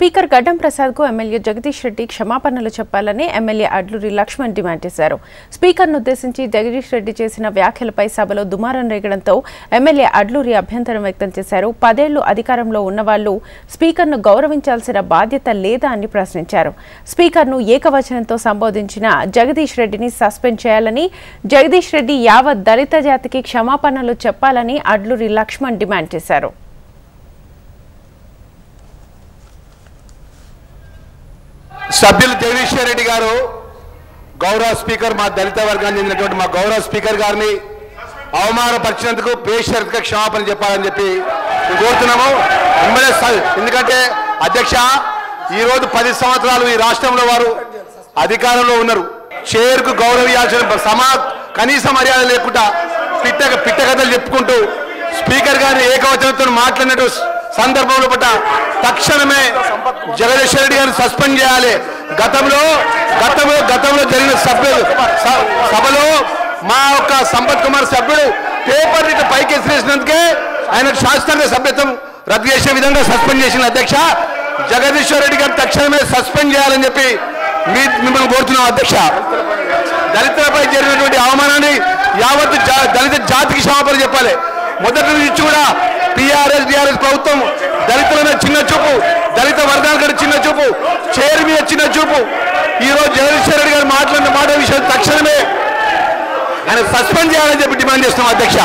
Speaker గడ్డం ప్రసాద్ కు MLA Jagadish Reddy క్షమాపణలు చెప్పాలని ఎమ్మెల్యే అడ్లూరి లక్ష్మణ్ డిమాండ్ చేశారు. స్పీకర్ను ఉద్దేశించి జగదీష్ రెడ్డి చేసిన వ్యాఖ్యలపై సభలో దుమారం రేగడంతో ఎమ్మెల్యే అడ్లూరి అభ్యంతరం వ్యక్తం చేశారు. 10 ఏళ్లు అధికారంలో ఉన్నవాళ్లు స్పీకర్ను గౌరవించాల్సిన బాధ్యత లేదా అని ప్రశ్నించారు. స్పీకర్ను ఏకవచనంతో సంబోధించిన జగదీష్ రెడ్డిని సస్పెండ్ చేయాలని, జగదీష్ రెడ్డి యావత్ దళిత జాతికి క్షమాపణలు చెప్పాలని అడ్లూరి లక్ష్మణ్ డిమాండ్ చేశారు. సభ్యులు జగదీష్ రెడ్డి గారు గౌరవ స్పీకర్ మా దళిత వర్గానికి చెందినటువంటి మా గౌరవ స్పీకర్ గారిని అవమానపరిచినందుకు బేషరతుగా క్షమాపణ చెప్పాలని చెప్పి కోరుతున్నాము. ఎందుకంటే అధ్యక్ష ఈరోజు 10 సంవత్సరాలు ఈ రాష్ట్రంలో వారు అధికారంలో ఉన్నారు. చైర్కు గౌరవించాల్సిన కనీస మర్యాద లేకుండా పిట్టకథలు చెప్పుకుంటూ స్పీకర్ గారిని ఏకవచనంతో మాట్లాడినట్టు సందర్భంలో పట్ల తక్షణమే జగదీష్ రెడ్డి గారిని సస్పెండ్ చేయాలి. గతంలో జరిగిన సభలో మా యొక్క సంపత్ కుమార్ సభ్యుడు పేపర్ ఇటు పైకి ఎసిరేసినందుకే ఆయన శాస్త్రీయ సభ్యత్వం రద్దు చేసే విధంగా సస్పెండ్ చేసిన అధ్యక్ష జగదీష్ రెడ్డి గారిని తక్షణమే సస్పెండ్ చేయాలని చెప్పి మిమ్మల్ని కోరుతున్నాం అధ్యక్ష. దళితులపై జరిగినటువంటి అవమానాన్ని యావత్ దళిత జాతికి క్షమాపణ చెప్పాలి. మొదటి నుంచి కూడా టీఆర్ఎస్ ప్రభుత్వం దళితుల మీద చిన్న చూపు, దళిత వర్గాల కంటే చిన్న చూపు, చైర్ మీద చిన్న చూపు. ఈరోజు జగదీష్ రెడ్డి గారు మాట్లాడిన మాట విషయం తక్షణమే ఆయన సస్పెండ్ చేయాలని చెప్పి డిమాండ్ చేస్తున్నాం అధ్యక్ష.